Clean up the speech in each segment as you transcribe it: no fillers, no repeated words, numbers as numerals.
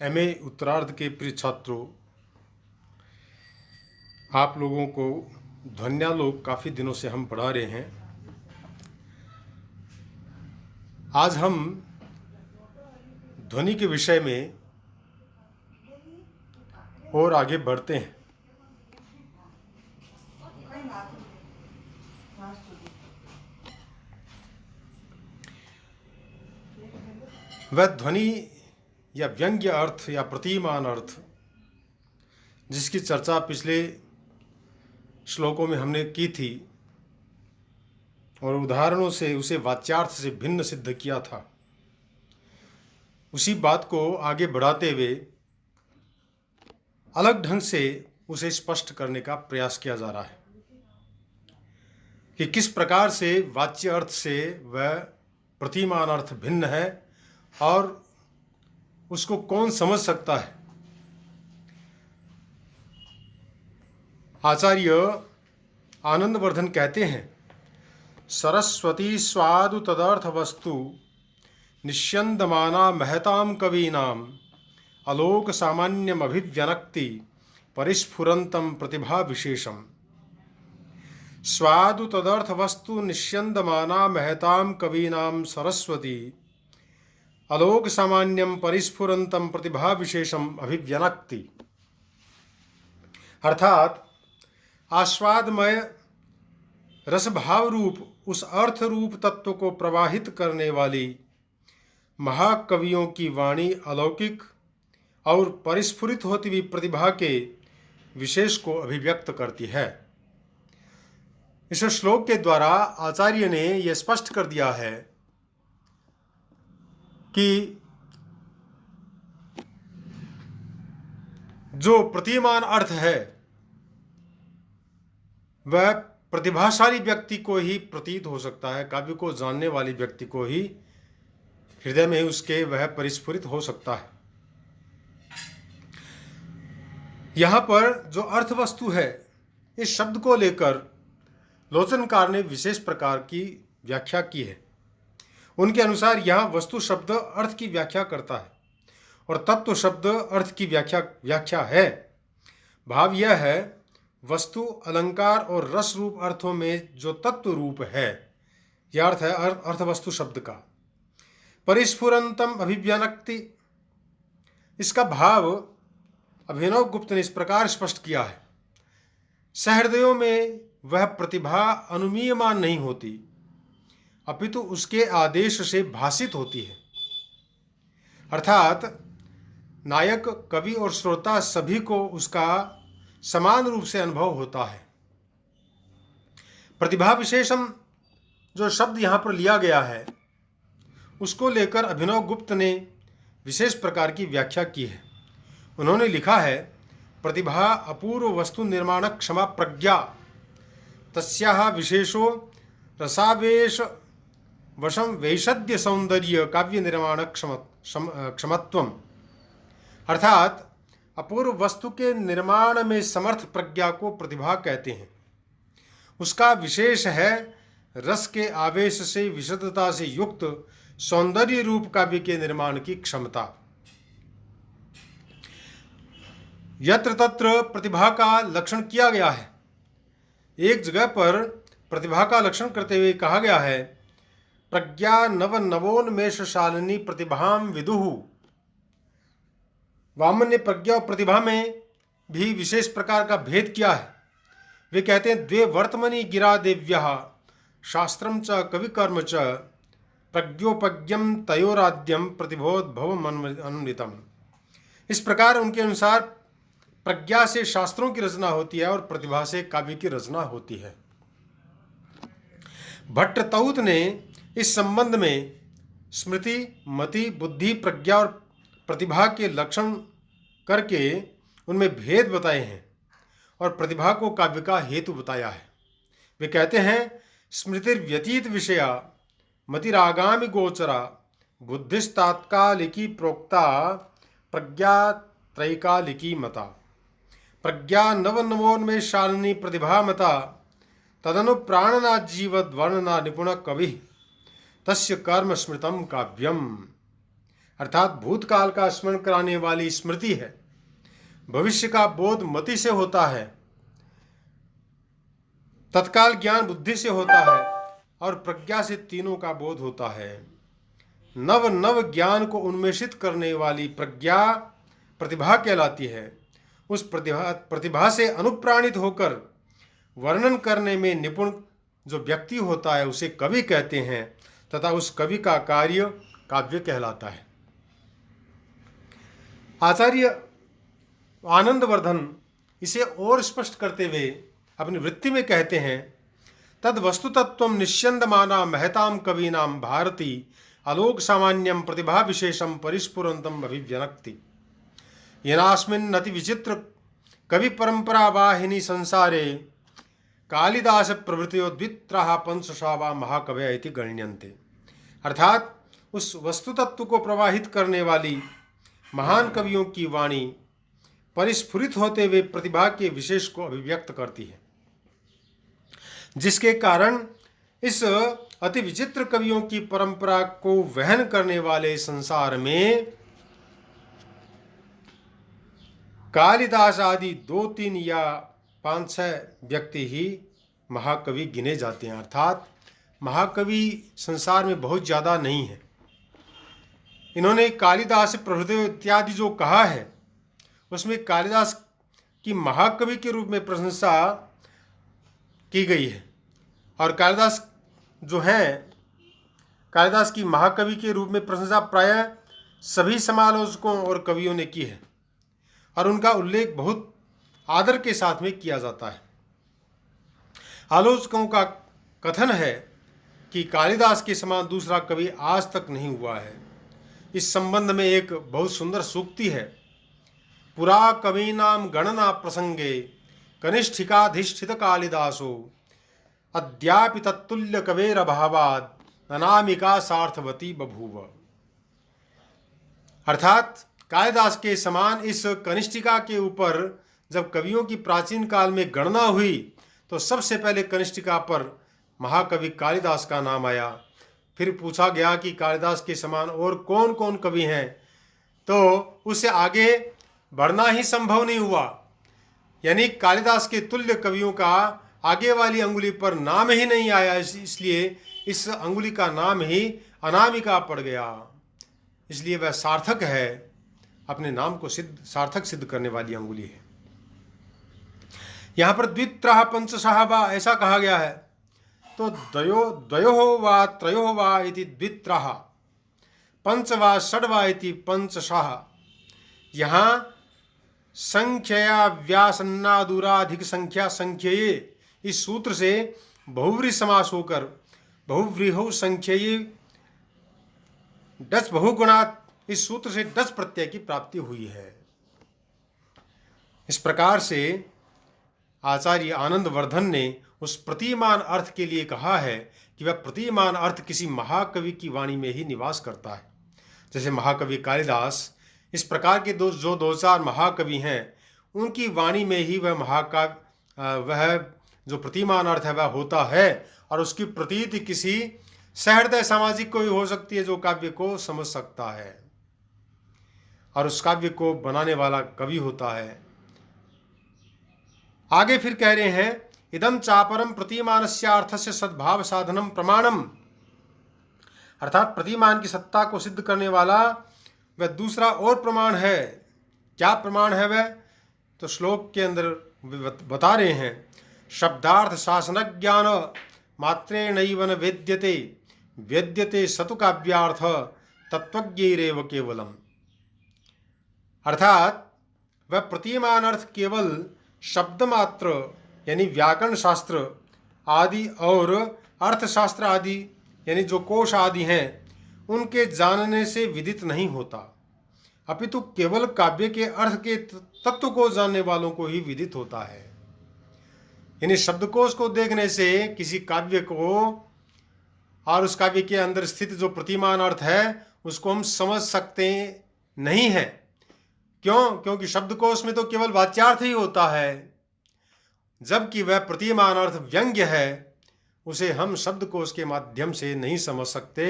MA उत्तरार्ध के प्रिय छात्रों, आप लोगों को ध्वन्यालोक काफ़ी दिनों से हम पढ़ा रहे हैं। आज हम ध्वनि के विषय में और आगे बढ़ते हैं। वह ध्वनि या व्यंग्य अर्थ या प्रतिमान अर्थ जिसकी चर्चा पिछले श्लोकों में हमने की थी और उदाहरणों से उसे वाच्यार्थ से भिन्न सिद्ध किया था, उसी बात को आगे बढ़ाते हुए अलग ढंग से उसे स्पष्ट करने का प्रयास किया जा रहा है कि किस प्रकार से वाच्य अर्थ से वह प्रतिमान अर्थ भिन्न है और उसको कौन समझ सकता है। आचार्य आनंदवर्धन कहते हैं, सरस्वती स्वादु तदर्थ वस्तु निष्यन्दमाना महतां कवीनां अलोक सामान्यम अभिव्यनक्ति परिस्फुरन्तं प्रतिभा विशेषम। स्वादु तदर्थ वस्तु निष्यन्दमाना महतां कवीनां सरस्वती अलोक सामान्यम परिस्फुरन्तं प्रतिभा विशेषम अभिव्यनक्ति। अर्थात आस्वादमय रसभाव रूप उस अर्थ रूप तत्व को प्रवाहित करने वाली महाकवियों की वाणी अलौकिक और परिस्फुरित होती हुई प्रतिभा के विशेष को अभिव्यक्त करती है। इस श्लोक के द्वारा आचार्य ने यह स्पष्ट कर दिया है कि जो प्रतिमान अर्थ है वह प्रतिभाशाली व्यक्ति को ही प्रतीत हो सकता है, काव्य को जानने वाले व्यक्ति को ही हृदय में उसके वह परिस्फुरित हो सकता है। यहाँ पर जो अर्थ वस्तु है, इस शब्द को लेकर लोचनकार ने विशेष प्रकार की व्याख्या की है। उनके अनुसार यहाँ वस्तु शब्द अर्थ की व्याख्या करता है और तत्व शब्द अर्थ की व्याख्या है। भाव यह है, वस्तु अलंकार और रस रूप अर्थों में जो तत्व रूप है, यह अर्थ है अर्थ वस्तु शब्द का। परिस्फुरंतम अभिव्यनक्ति, इसका भाव अभिनव गुप्त ने इस प्रकार स्पष्ट किया है, सहृदयों में वह प्रतिभा अनुमीयमान नहीं होती अपितु उसके आदेश से भासित होती है। अर्थात नायक, कवि और श्रोता सभी को उसका समान रूप से अनुभव होता है। प्रतिभा विशेषम जो शब्द यहाँ पर लिया गया है, उसको लेकर अभिनव गुप्त ने विशेष प्रकार की व्याख्या की है। उन्होंने लिखा है, प्रतिभा अपूर्व वस्तु निर्माण क्षमा प्रज्ञा तस्याः विशेषो रसावेश वशम वैषद्य सौंदर्य काव्य निर्माण क्षमत्वम। अर्थात अपूर्व वस्तु के निर्माण में समर्थ प्रज्ञा को प्रतिभा कहते हैं। उसका विशेष है रस के आवेश से विशुद्धता से युक्त सौंदर्य रूप काव्य के निर्माण की क्षमता। यत्र तत्र प्रतिभा का लक्षण किया गया है। एक जगह पर प्रतिभा का लक्षण करते हुए कहा गया है, प्रज्ञा नव नवोन्मेष शालिनी प्रतिभाम विदुहु। वामन ने प्रज्ञा और प्रतिभा में भी विशेष प्रकार का भेद किया है। वे कहते हैं, द्वे वर्तमनि गिरा देव्यः शास्त्रम च कविकर्म च प्रज्ञोपज्ञम तयोराद्यम प्रतिभोद्भवम अनुनितम। इस प्रकार उनके अनुसार प्रज्ञा से शास्त्रों की रचना होती है और प्रतिभा से काव्य की रचना होती है। भट्ट तऊत ने इस संबंध में स्मृति, मति, बुद्धि, प्रज्ञा और प्रतिभा के लक्षण करके उनमें भेद बताए हैं और प्रतिभा को काव्य का हेतु बताया है। वे कहते हैं, स्मृतिर्व्यतीत विषया मतिरागामि गोचरा बुद्धिस्तात्कालिकी प्रोक्ता प्रज्ञा त्रैकालिकी मता। प्रज्ञा नव नवोन्मेषालिनी प्रतिभा मता तदनु प्राणना जीवद वर्णना निपुण कवि तस्य कर्म स्मृतम काव्यम। अर्थात भूतकाल का स्मरण कराने वाली स्मृति है। भविष्य का बोध मति से होता है, तत्काल ज्ञान बुद्धि से होता है और प्रज्ञा से तीनों का बोध होता है। नव नव ज्ञान को उन्मेषित करने वाली प्रज्ञा प्रतिभा कहलाती है। उस प्रतिभा से अनुप्राणित होकर वर्णन करने में निपुण जो व्यक्ति होता है उसे कवि कहते हैं तथा उस कवि का कार्य काव्य कहलाता है। आचार्य आनंदवर्धन इसे और स्पष्ट करते हुए अपनी वृत्ति में कहते हैं, तद वस्तुतत्वं निश्यन्दमाना महतां कवीनां भारती अलोक सामान्यं प्रतिभा विशेषं परिस्फुरन्तम् अभिव्यनक्ति। येनास्मिन् अति विचित्र कवि परंपरा वाहिनी संसारे कालिदास प्रभृतयो द्वित्राः पंचशः वा महाकवयः इति गण्यन्ते। अर्थात उस वस्तु तत्व को प्रवाहित करने वाली महान कवियों की वाणी परिस्फुरित होते हुए प्रतिभा के विशेष को अभिव्यक्त करती है, जिसके कारण इस अति विचित्र कवियों की परंपरा को वहन करने वाले संसार में कालिदास आदि 2-3 या 5-6 व्यक्ति ही महाकवि गिने जाते हैं। अर्थात महाकवि संसार में बहुत ज़्यादा नहीं है। इन्होंने कालिदास प्रभृति इत्यादि जो कहा है उसमें कालिदास की महाकवि के रूप में प्रशंसा की गई है और कालिदास जो हैं, कालिदास की महाकवि के रूप में प्रशंसा प्रायः सभी समालोचकों और कवियों ने की है और उनका उल्लेख बहुत आदर के साथ में किया जाता है। आलोचकों का कथन है कि कालिदास के समान दूसरा कवि आज तक नहीं हुआ है। इस संबंध में एक बहुत सुंदर सूक्ति है, पुरा कवीनाम गणना प्रसंगे कनिष्ठिकाधिष्ठित कालिदासो अद्यापि तत्तुल्य कवेरभावाद अनामिका सार्थवती बभूव। अर्थात कालिदास के समान इस कनिष्ठिका के ऊपर जब कवियों की प्राचीन काल में गणना हुई तो सबसे पहले कनिष्ठिका पर महाकवि कालिदास का नाम आया। फिर पूछा गया कि कालिदास के समान और कौन कौन कवि हैं, तो उससे आगे बढ़ना ही संभव नहीं हुआ। यानी कालिदास के तुल्य कवियों का आगे वाली अंगुली पर नाम ही नहीं आया, इसलिए इस अंगुली का नाम ही अनामिका पड़ गया। इसलिए वह सार्थक है, अपने नाम को सार्थक सिद्ध करने वाली अंगुली है। यहाँ पर द्वित्राः पंचशः वा ऐसा कहा गया है, तो द्वयोः वा त्रयोः वा इति द्वित्राः, पंच वा षड् वा इति पंचशः। यहाँ संख्यया व्यासन्नादुराधिक संख्या संख्यये इस सूत्र से बहुव्रीहि समास होकर बहुव्रीहौ संख्यये डच बहुगुणात् इस सूत्र से डच प्रत्यय की प्राप्ति हुई है। इस प्रकार से आचार्य आनंदवर्धन ने उस प्रतिमान अर्थ के लिए कहा है कि वह प्रतिमान अर्थ किसी महाकवि की वाणी में ही निवास करता है। जैसे महाकवि कालिदास, इस प्रकार के जो 2-4 महाकवि हैं उनकी वाणी में ही वह जो प्रतिमान अर्थ है वह होता है और उसकी प्रतीति किसी सहृदय सामाजिक को ही हो सकती है जो काव्य को समझ सकता है और उस काव्य को बनाने वाला कवि होता है। आगे फिर कह रहे हैं, इदम चापरम प्रतिमानस्यार्थस्य सद्भाव साधनम प्रमाणम। अर्थात प्रतिमान की सत्ता को सिद्ध करने वाला वह दूसरा और प्रमाण है। क्या प्रमाण है वह? तो श्लोक के अंदर बता रहे हैं, शब्दार्थ शासन ज्ञान मात्रेणैव न वेद्यते वेद्यते सतु काव्यार्थ तत्वज्ञैरेव केवलम। अर्थात वह प्रतिमान अर्थ केवल शब्द मात्र यानी व्याकरण शास्त्र आदि और अर्थशास्त्र आदि यानी जो कोश आदि हैं उनके जानने से विदित नहीं होता, अपितु केवल काव्य के अर्थ के तत्व को जानने वालों को ही विदित होता है। यानी शब्दकोश को देखने से किसी काव्य को और उस काव्य के अंदर स्थित जो प्रतिमान अर्थ है उसको हम समझ सकते नहीं हैं। क्यों? क्योंकि शब्दकोश में तो केवल वाच्यार्थ ही होता है, जबकि वह प्रतिमान अर्थ व्यंग्य है, उसे हम शब्दकोश के माध्यम से नहीं समझ सकते।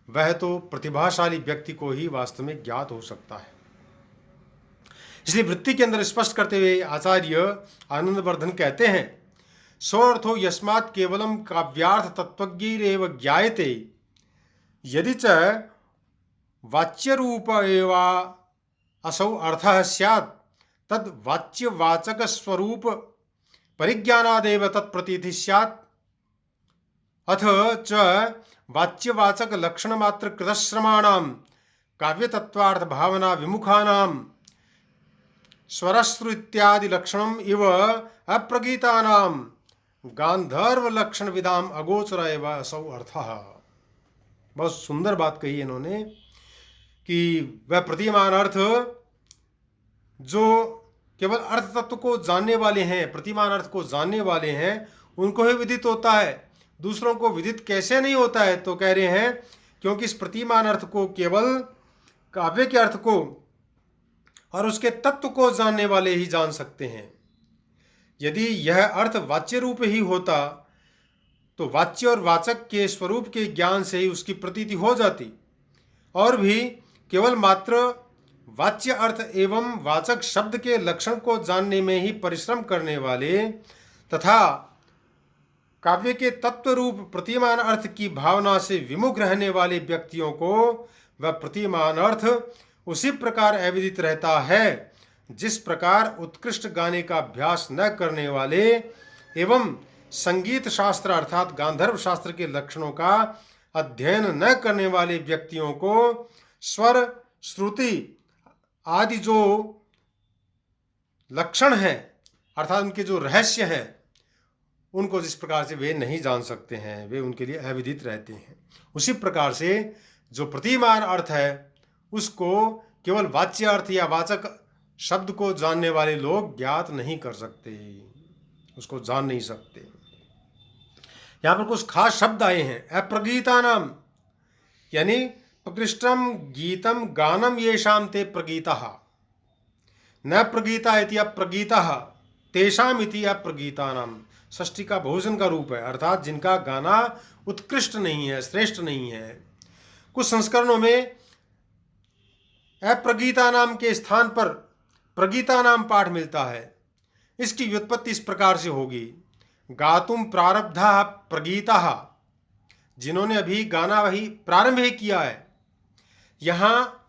वह तो प्रतिभाशाली व्यक्ति को ही वास्तव में ज्ञात हो सकता है। इसलिए वृत्ति के अंदर स्पष्ट करते हुए आचार्य आनंदवर्धन कहते हैं, सोऽर्थो यस्मात् केवलम काव्यार्थ तत्त्वज्ञैरेव ज्ञायते यदि च वाच्यरूप एवा असौ अर्थः स्यात् तद् वाच्यवाचक स्वरूप परिज्ञानादेव तत्प्रतीति स्यात् अथ च वाच्यवाचक लक्षण मात्र कृतश्रमाणां काव्यतत्त्वार्थ भावना विमुखानां स्वरस्रु इत्यादि लक्षणम इव अप्रगीतानां गांधर्व लक्षण विदाम अगोचर एव असौ अर्थः। बहुत सुंदर बात कही इन्होंने कि वह प्रतिमान अर्थ जो केवल अर्थ तत्व को जानने वाले हैं, प्रतिमान अर्थ को जानने वाले हैं, उनको ही विदित होता है। दूसरों को विदित कैसे नहीं होता है? तो कह रहे हैं क्योंकि इस प्रतिमान अर्थ को केवल काव्य के अर्थ को और उसके तत्व को जानने वाले ही जान सकते हैं। यदि यह अर्थ वाच्य रूप ही होता तो वाच्य और वाचक के स्वरूप के ज्ञान से ही उसकी प्रतीति हो जाती, और भी केवल मात्र वाच्य अर्थ एवं वाचक शब्द के लक्षण को जानने में ही परिश्रम करने वाले तथा काव्य के तत्व रूप प्रतिमान अर्थ की भावना से विमुख रहने वाले व्यक्तियों को वह प्रतिमान अर्थ उसी प्रकार अविदित रहता है जिस प्रकार उत्कृष्ट गाने का अभ्यास न करने वाले एवं संगीत शास्त्र अर्थात गांधर्व शास्त्र के लक्षणों का अध्ययन न करने वाले व्यक्तियों को स्वर, श्रुति आदि जो लक्षण हैं अर्थात उनके जो रहस्य हैं उनको जिस प्रकार से वे नहीं जान सकते हैं, वे उनके लिए अविदित रहते हैं। उसी प्रकार से जो प्रतिमान अर्थ है उसको केवल वाच्य अर्थ या वाचक शब्द को जानने वाले लोग ज्ञात नहीं कर सकते, उसको जान नहीं सकते। यहाँ पर कुछ खास शब्द आए हैं। अप्रगीता नाम यानी प्रकृष्टम गीतम गानम येषाम ते प्रगीता न प्रगीता इति अप्रगीता तेषाम इति अप्रगीता नाम। षष्ठी का बहुवचन का रूप है, अर्थात जिनका गाना उत्कृष्ट नहीं है, श्रेष्ठ नहीं है। कुछ संस्करणों में अप्रगीता नाम के स्थान पर प्रगीता नाम पाठ मिलता है। इसकी व्युत्पत्ति इस प्रकार से होगी, गातुम प्रारब्धा प्रगीता, जिन्होंने अभी गाना वही प्रारंभ ही किया है। यहाँ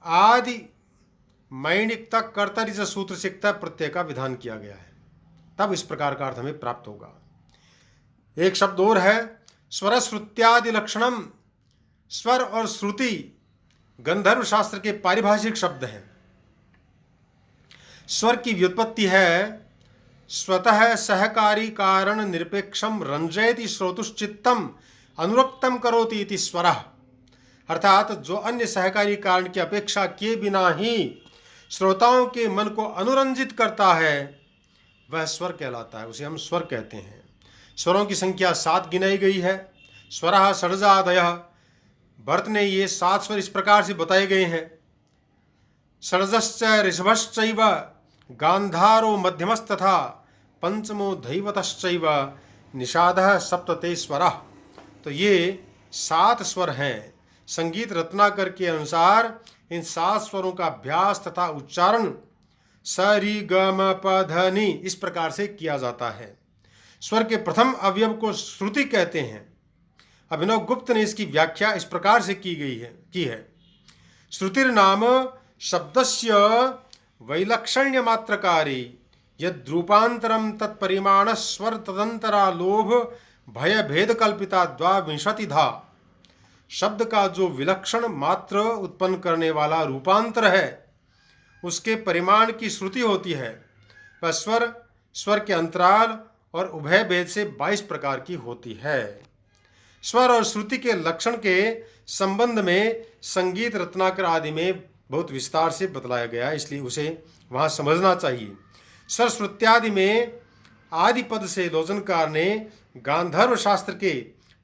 आदि मैणिक तक कर्तरी से सूत्र सिकता प्रत्यय का विधान किया गया है, तब इस प्रकार का अर्थ हमें प्राप्त होगा। एक शब्द और है स्वर श्रुत्यादि लक्षणम। स्वर और श्रुति गंधर्व शास्त्र के पारिभाषिक शब्द हैं। स्वर की व्युत्पत्ति है स्वतः सहकारी कारण निरपेक्षम रंजयति श्रोतुश्चित्तम अनुरक्तम करोति इति स्वरः, अर्थात जो अन्य सहकारी कारण की अपेक्षा किए बिना ही श्रोताओं के मन को अनुरंजित करता है वह स्वर कहलाता है, उसे हम स्वर कहते हैं। स्वरों की संख्या 7 गिनाई गई है। स्वरः षड्जादयः, भरत ने ये 7 स्वर इस प्रकार से बताए गए हैं। षड्जश्च ऋषभश्चैव गांधारो मध्यमस्तथा पंचमो धैवतश्चैव निषादः सप्तते स्वरः। तो ये 7 स्वर हैं। संगीत रत्नाकर के अनुसार इन 7 स्वरों का अभ्यास तथा उच्चारण स रि ग म प ध नि इस प्रकार से किया जाता है। स्वर के प्रथम अवयव को श्रुति कहते हैं। अभिनव गुप्त ने इसकी व्याख्या इस प्रकार से की है। श्रुतिर्नाम शब्दस्य वैलक्षण्य मात्रकारी यद्रूपांतरम तत्परिमाण स्वर तदंतरा लोभ भय भेद कल्पिता द्वाविंशतिधा। शब्द का जो विलक्षण मात्र उत्पन्न करने वाला रूपांतर है उसके परिमाण की श्रुति होती है। वह स्वर के अंतराल और उभय भेद से 22 प्रकार की होती है। स्वर और श्रुति के लक्षण के संबंध में संगीत रत्नाकर आदि में बहुत विस्तार से बतलाया गया है, इसलिए उसे वहाँ समझना चाहिए। स्वर श्रुत्यादि में आदि पद से लोचनकार ने गांधर्व शास्त्र के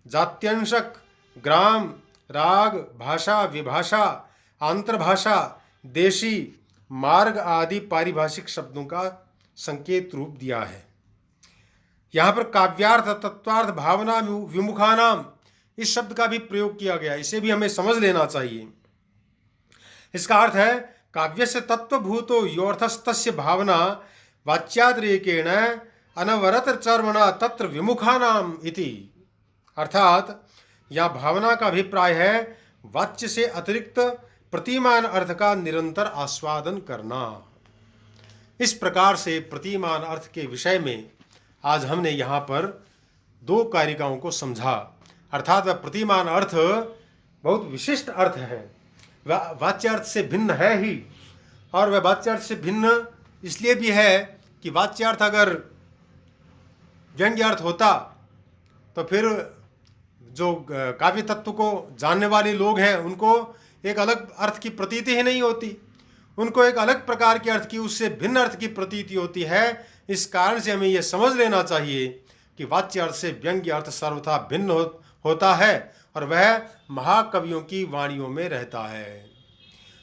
जात्यंशक, ग्राम, राग, भाषा, विभाषा, आंतरभाषा, देशी, मार्ग आदि पारिभाषिक शब्दों का संकेत रूप दिया है। यहाँ पर काव्यार्थ तत्वार्थ भावना विमुखानाम इस शब्द का भी प्रयोग किया गया, इसे भी हमें समझ लेना चाहिए। इसका अर्थ है काव्यस्य तत्वभूतो योऽर्थस्तस्य भावना वाच्यातिरेकेण अनवरत चर्मणा तत्र विमुखानाम इति। अर्थात यह भावना का अभिप्राय है वाच्य से अतिरिक्त प्रतिमान अर्थ का निरंतर आस्वादन करना। इस प्रकार से प्रतिमान अर्थ के विषय में आज हमने यहाँ पर दो कारिकाओं को समझा। अर्थात वह प्रतिमान अर्थ बहुत विशिष्ट अर्थ है, वह वाच्यार्थ से भिन्न है ही। और वह वाच्यार्थ से भिन्न इसलिए भी है कि वाच्यार्थ अगर व्यंग्यार्थ होता तो फिर जो काव्य तत्व को जानने वाले लोग हैं उनको एक अलग अर्थ की प्रतीति ही नहीं होती, उनको एक अलग प्रकार के अर्थ की, उससे भिन्न अर्थ की प्रतीति होती है। इस कारण से हमें यह समझ लेना चाहिए कि वाच्य अर्थ से व्यंग्य अर्थ सर्वथा भिन्न होता है और वह महाकवियों की वाणियों में रहता है।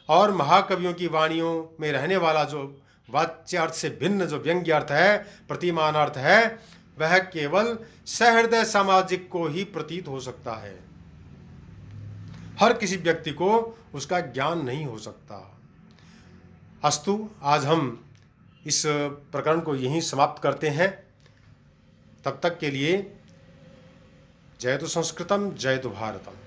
और महाकवियों की वाणियों में रहने वाला जो वाच्य अर्थ से भिन्न जो व्यंग्य अर्थ है, प्रतिमान अर्थ है, वह केवल सहृदय सामाजिक को ही प्रतीत हो सकता है, हर किसी व्यक्ति को उसका ज्ञान नहीं हो सकता। अस्तु, आज हम इस प्रकरण को यहीं समाप्त करते हैं। तब तक के लिए जय तो संस्कृतम, जय तो भारतम।